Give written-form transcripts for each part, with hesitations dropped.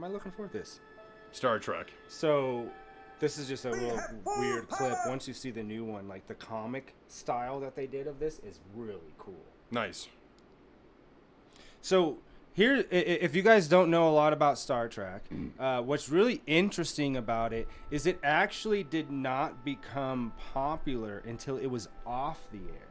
am I looking for? This. Star Trek. So, this is just a little weird clip. Once you see the new one, like the comic style that they did of this is really cool. Nice. So, here, if you guys don't know a lot about Star Trek, what's really interesting about it is it actually did not become popular until it was off the air.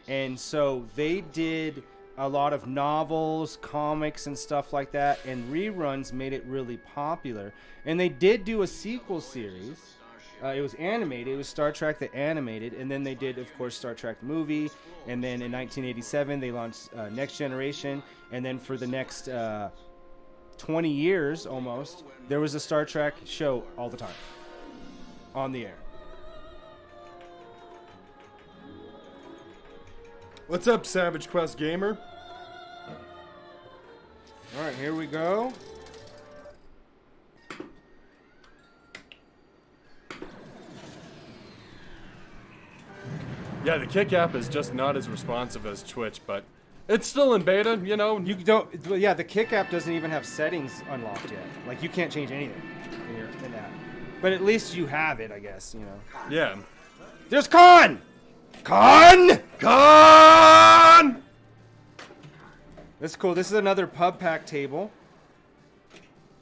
And so they did a lot of novels, comics, and stuff like that, and reruns made it really popular. And they did do a sequel series. It was animated. It was Star Trek the Animated, and then they did, of course, Star Trek the Movie. And then in 1987, they launched Next Generation. And then for the next 20 years, almost, there was a Star Trek show all the time on the air. What's up, Savage Quest Gamer? All right, here we go. Yeah, the Kick app is just not as responsive as Twitch, but it's still in beta, you know. You don't. Yeah, the Kick app doesn't even have settings unlocked yet. Like, you can't change anything in that. But at least you have it, I guess. You know. Yeah. There's Khan. Khan. Gone! That's cool. This is another pub pack table.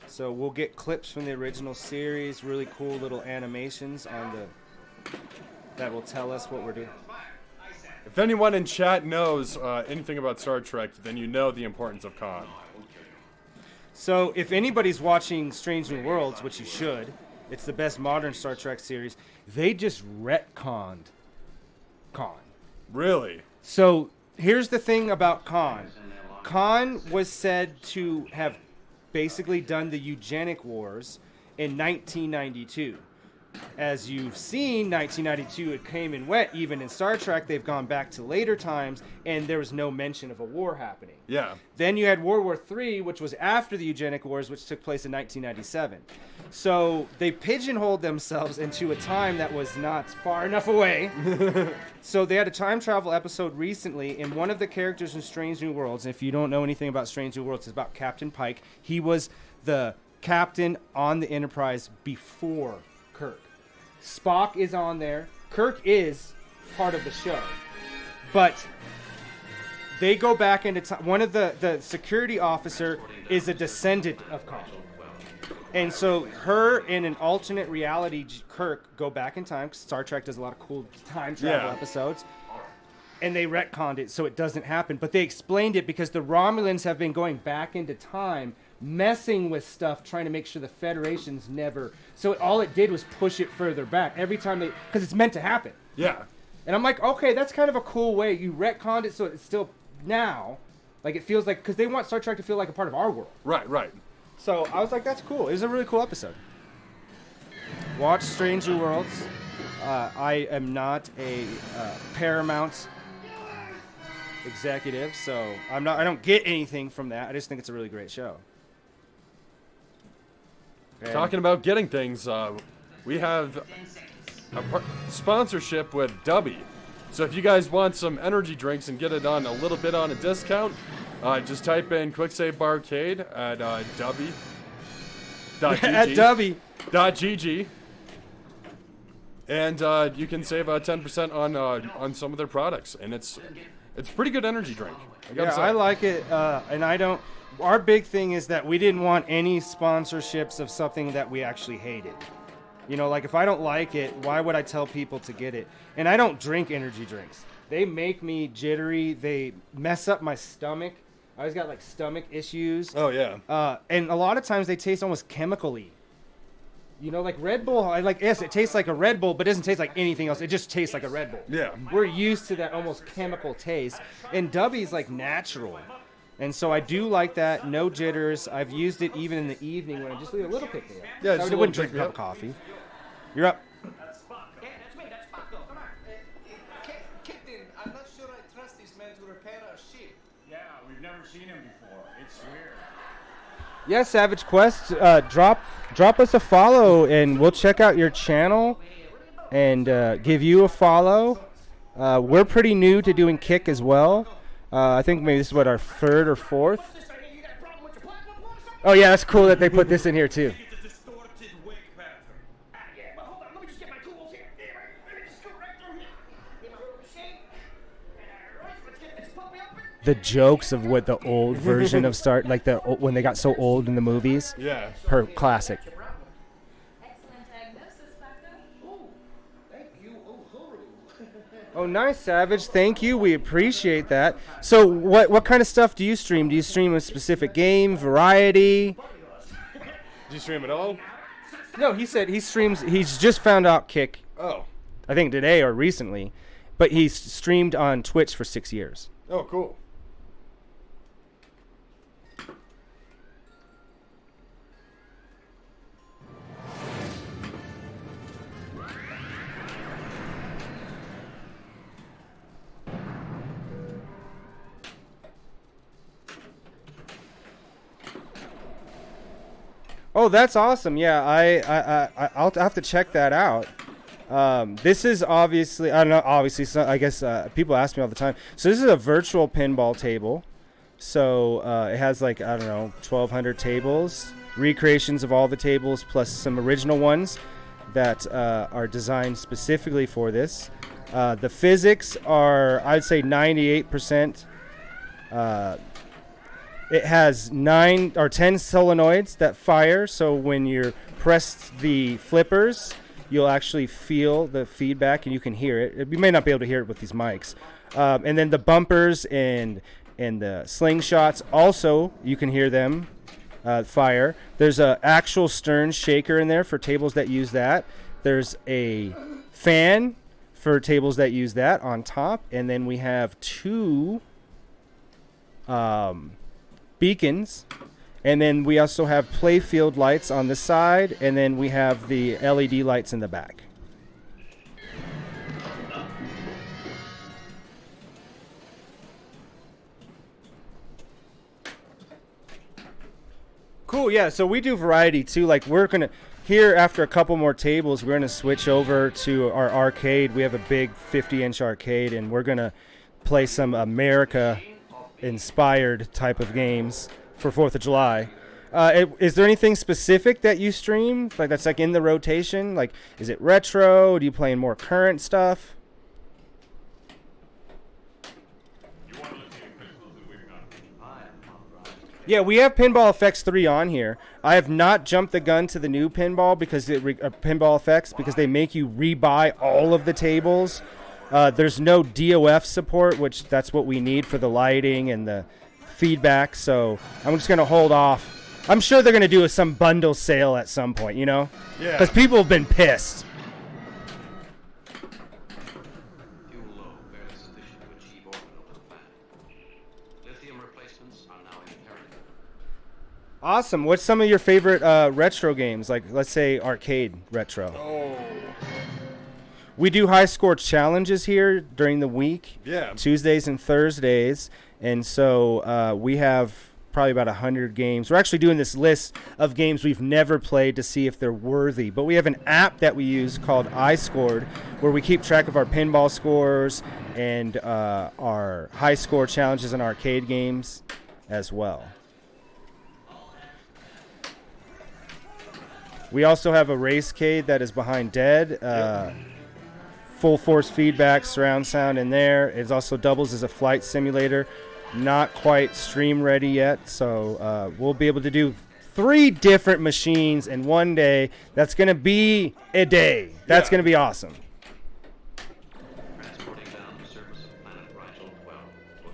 So we'll get clips from the original series. Really cool little animations on the that will tell us what we're doing. If anyone in chat knows anything about Star Trek, then you know the importance of Khan. So if anybody's watching Strange New Worlds, which you should, it's the best modern Star Trek series. They just retconned Khan. Really? So here's the thing about Khan. Khan was said to have basically done the eugenic wars in 1992. As you've seen, 1992, it came in wet. Even in Star Trek, they've gone back to later times, and there was no mention of a war happening. Yeah. Then you had World War III, which was after the eugenic wars, which took place in 1997. So they pigeonholed themselves into a time that was not far enough away. So they had a time travel episode recently, and one of the characters in Strange New Worlds, and if you don't know anything about Strange New Worlds, it's about Captain Pike. He was the captain on the Enterprise before Kirk. Spock is on there. Kirk is part of the show. But they go back into time. One of the security officer is a descendant of Khan. And so her and an alternate reality Kirk go back in time, 'cause Star Trek does a lot of cool time travel episodes. And they retconned it so it doesn't happen. But they explained it because the Romulans have been going back into time, messing with stuff, trying to make sure the Federation's never... So all it did was push it further back every time they... Because it's meant to happen. Yeah. And I'm like, okay, that's kind of a cool way. You retconned it so it's still now. Like, it feels like... Because they want Star Trek to feel like a part of our world. Right, right. So I was like, that's cool. It was a really cool episode. Watch Strange New Worlds. I am not a Paramount executive, so I don't get anything from that. I just think it's a really great show. Okay. Talking about getting things, we have a sponsorship with Dubby. So if you guys want some energy drinks and get it on a little bit on a discount, just type in Quicksave Barcade at Dubby. At Dubby.gg. And you can save 10% on some of their products, and it's pretty good energy drink. I like it, and I don't. Our big thing is that we didn't want any sponsorships of something that we actually hated. You know, like if I don't like it, why would I tell people to get it? And I don't drink energy drinks. They make me jittery. They mess up my stomach. I always got like stomach issues. Oh yeah. And a lot of times they taste almost chemical-y. You know, like Red Bull, yes, it tastes like a Red Bull, but it doesn't taste like anything else. It just tastes like a Red Bull. Yeah. We're used to that almost chemical taste. And Dubby's like natural. And so I do like that. No jitters. I've used it even in the evening when I just leave a little pick me up. Yeah, I wouldn't drink a cup of coffee. You're up. That's me. That's Paco. Come on. Captain, I'm not sure I trust this man to repair our ship. Yeah, we've never seen him before. It's weird. Yeah, Savage Quest, drop us a follow, and we'll check out your channel and give you a follow. We're pretty new to doing Kick as well. I think maybe this is our third or fourth. Oh yeah, that's cool that they put this in here too. It's a distorted wig pattern. Yeah, well, hold on. Let me just get my tools here. Let me just go right through here. Get my little machine. All right, let's get this puppy open. The jokes of what the old version of when they got so old in the movies. Yeah. Classic. Excellent diagnosis, Doctor. Oh, thank you, Uhura. Oh, nice, Savage. Thank you. We appreciate that. So, what kind of stuff do you stream? Do you stream a specific game, variety? Did you stream it all? No, he said he streams. He's just found out Kick, Oh. I think today or recently, but he's streamed on Twitch for 6 years. Oh, cool. Oh, that's awesome. Yeah, I'll have to check that out. This is obviously, I don't know, obviously, so I guess people ask me all the time. So this is a virtual pinball table. So it has like, I don't know, 1,200 tables, recreations of all the tables, plus some original ones that are designed specifically for this. The physics are, I'd say, 98%. It has 9 or 10 solenoids that fire, so when you press the flippers, you'll actually feel the feedback and you can hear it. You may not be able to hear it with these mics. And then the bumpers and the slingshots, also you can hear them fire. There's an actual stern shaker in there for tables that use that. There's a fan for tables that use that on top, and then we have 2 beacons, and then we also have Playfield lights on the side, and then we have the LED lights in the back. Cool, yeah, so we do variety too. Like, we're gonna here after a couple more tables, we're gonna switch over to our arcade. We have a big 50-inch arcade, and we're gonna play some America inspired type of games for 4th of July. Is there anything specific that you stream, like that's like in the rotation? Like, is it retro? Do you play more current stuff? Yeah, we have Pinball Effects 3 on here. I have not jumped the gun to the new pinball because pinball effects because they make you rebuy all of the tables. There's no DOF support, which that's what we need for the lighting and the feedback. So I'm just gonna hold off. I'm sure they're gonna do some bundle sale at some point, you know? Yeah. Because people have been pissed. Fuel low, barely sufficient to achieve orbital compatibility. Lithium replacements are now imperative. Awesome. What's some of your favorite retro games? Like, let's say arcade retro. Oh. We do high score challenges here during the week. Yeah. Tuesdays and Thursdays. And so we have probably about 100 games. We're actually doing this list of games we've never played to see if they're worthy. But we have an app that we use called iScored, where we keep track of our pinball scores and our high score challenges and arcade games as well. We also have a racecade that is behind Dead. Full force feedback, surround sound in there. It also doubles as a flight simulator. Not quite stream ready yet, so we'll be able to do 3 different machines in one day. That's going to be a day. That's going to be awesome. Transporting down the surface of planet Rigel 12.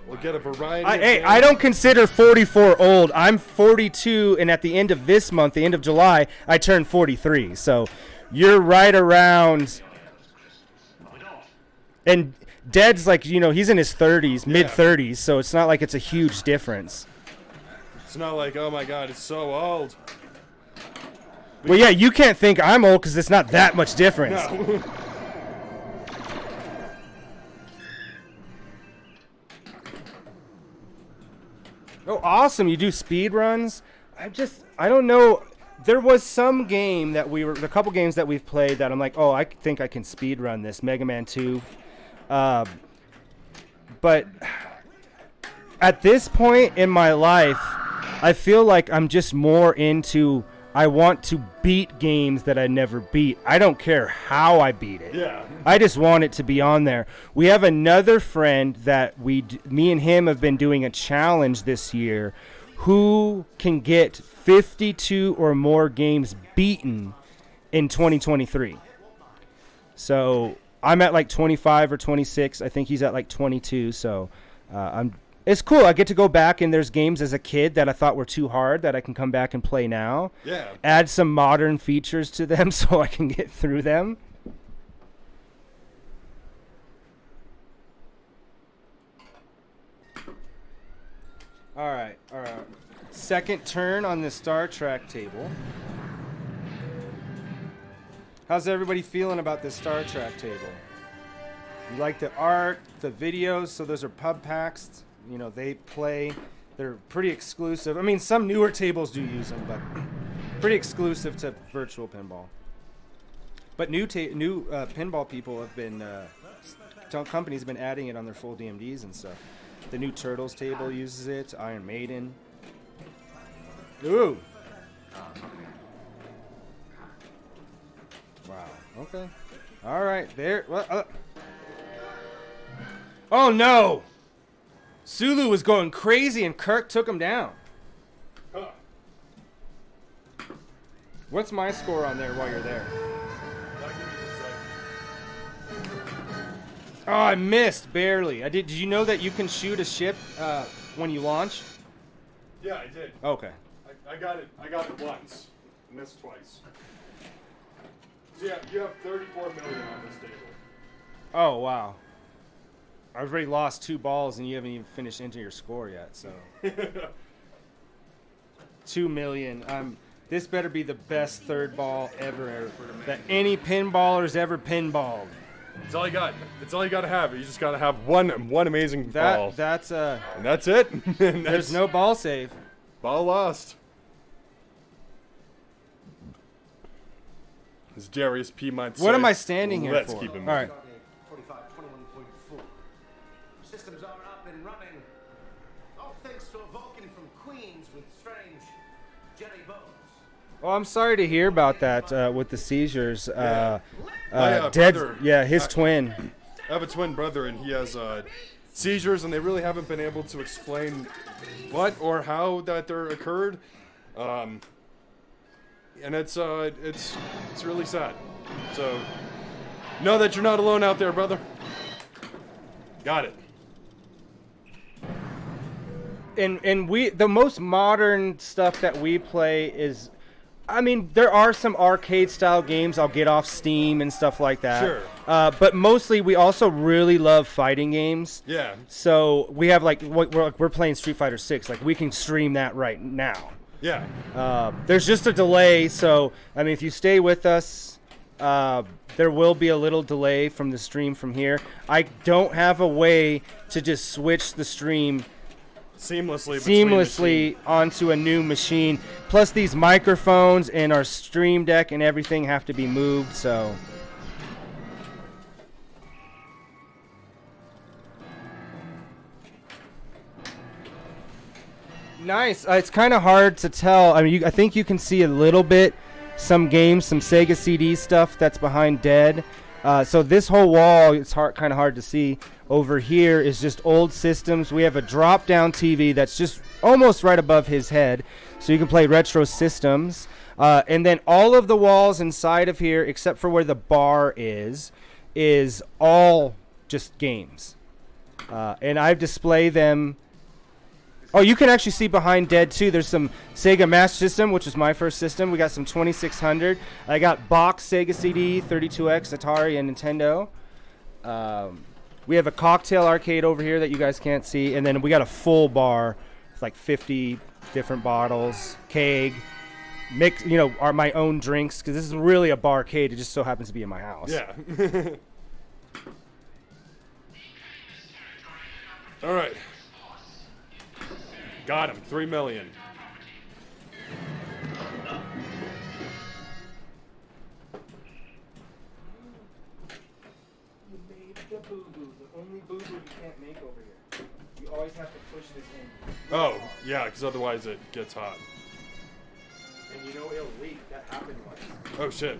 We'll get a variety Hey, of I don't consider 44 old. I'm 42, and at the end of this month, the end of July, I turn 43. So you're right around. And Dead's like, you know, he's in his 30s, mid-30s, so it's not like it's a huge difference. It's not like, oh my god, it's so old. Well, yeah, you can't think I'm old because it's not that much difference. No. Oh, awesome. You do speed runs? I don't know. There was some game that a couple games that we've played that I'm like, oh, I think I can speed run this, Mega Man 2. But at this point in my life, I feel like I'm just more into, I want to beat games that I never beat. I don't care how I beat it. Yeah. I just want it to be on there. We have another friend that me and him have been doing a challenge this year. Who can get 52 or more games beaten in 2023? So I'm at like 25 or 26. I think he's at like 22. So it's cool. I get to go back, and there's games as a kid that I thought were too hard that I can come back and play now. Yeah. Add some modern features to them so I can get through them. All right. Second turn on the Star Trek table. How's everybody feeling about this Star Trek table? You like the art, the videos? So those are pub packs. You know, they play. They're pretty exclusive. I mean, some newer tables do use them, but pretty exclusive to virtual pinball. But new pinball people have been, companies have been adding it on their full DMDs and stuff. The new Turtles table uses it. Iron Maiden. Ooh. Wow. Okay. All right. There. Well, oh no! Sulu was going crazy, and Kirk took him down. What's my score on there while you're there? Oh, I missed barely. Did you know that you can shoot a ship when you launch? Yeah, I did. Okay. I got it once. Missed twice. So yeah, you have 34 million on this table. Oh wow. I've already lost 2 balls, and you haven't even finished entering your score yet. So 2 million. This better be the best third ball ever that any pinballer's ever pinballed. That's all you got. That's all you got to have. You just got to have one amazing ball. That's and that's it. There's no ball save. Ball lost. As Darius P might say. What am I standing here Let's for? keep him. All right. 45, 21.4. Systems are up and running. All thanks to a Vulcan from Queens with strange jelly bones. Well, I'm sorry to hear about that with the seizures. My Dead. brother- Yeah, his twin. I have a twin brother, and he has seizures, and they really haven't been able to explain what or how that there occurred. And it's really sad. So know that you're not alone out there, brother. Got it. And the most modern stuff that we play is, I mean, there are some arcade style games I'll get off Steam and stuff like that. Sure. But mostly we also really love fighting games. Yeah. So we have we're playing Street Fighter 6. Like we can stream that right now. Yeah. There's just a delay, so I mean, if you stay with us, there will be a little delay from the stream from here. I don't have a way to just switch the stream seamlessly onto a new machine. Plus, these microphones and our stream deck and everything have to be moved, so. Nice. It's kind of hard to tell. I mean, I think you can see a little bit, some games, some Sega CD stuff that's behind Dead. So this whole wall, it's kind of hard to see. Over here is just old systems. We have a drop-down TV that's just almost right above his head, so you can play retro systems. And then all of the walls inside of here, except for where the bar is all just games. And I display them. Oh, you can actually see behind Dead, too. There's some Sega Master System, which is my first system. We got some 2600. I got box Sega CD, 32X, Atari, and Nintendo. We have a cocktail arcade over here that you guys can't see. And then we got a full bar with like 50 different bottles, keg, mix, are my own drinks. Because this is really a barcade. It just so happens to be in my house. Yeah. All right. Got him. 3 million. You made the boo-boo. The only boo-boo you can't make over here. You always have to push this in. Oh, yeah, because otherwise it gets hot. And you know it'll leak. That happened once. Oh, shit.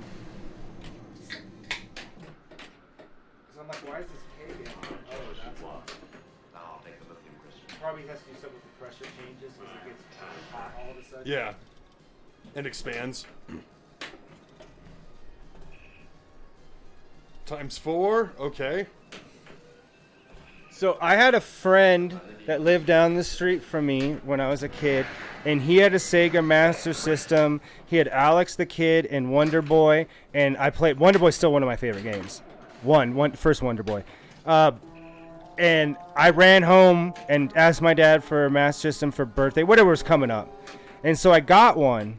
Because I'm like, why is this keg in? Oh, that's why. Now I'll take the lithium crystal. Probably has to do something with the pressure changes because it gets hot all of a sudden. Yeah. And expands. ×4, okay. So I had a friend that lived down the street from me when I was a kid, and he had a Sega Master System. He had Alex the Kid and Wonder Boy, and I played Wonder Boy's still one of my favorite games. First Wonder Boy. And I ran home and asked my dad for a Master System for birthday, whatever was coming up. And so I got one,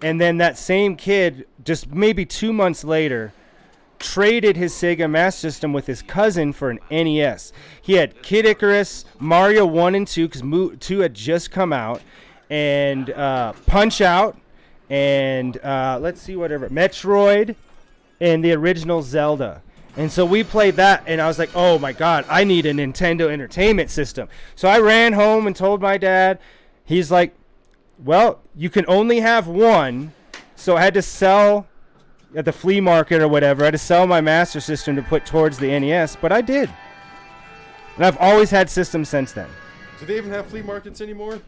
and then that same kid, just maybe 2 months later, traded his Sega Master System with his cousin for an NES. He had Kid Icarus, Mario 1 and 2, because 2 had just come out, and Punch Out, and let's see, whatever, Metroid, and the original Zelda. And so we played that, and I was like, oh my God, I need a Nintendo Entertainment System. So I ran home and told my dad. He's like, well, you can only have one. So I had to sell at the flea market or whatever. I had to sell my Master System to put towards the NES, but I did. And I've always had systems since then. Do they even have flea markets anymore?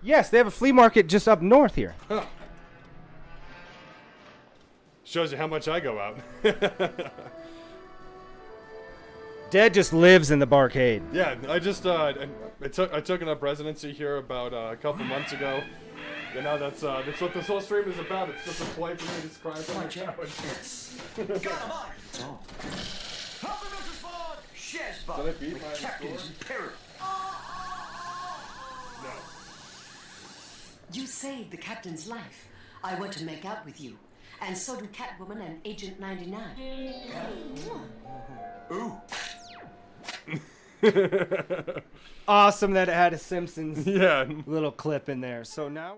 Yes, they have a flea market just up north here. Huh. Shows you how much I go out. Dad just lives in the barcade. Yeah, I just I took an up residency here about a couple months ago. You know, that's what this whole stream is about. It's just a play for me to describe my challenge. That's all. Help me, Mrs. Ford! Shares Did I beat my Captain's score? Imperative. No. You saved the captain's life. I want to make out with you. And so do Catwoman and Agent 99. Ooh. Awesome that it had a Simpsons Yeah. little clip in there. So now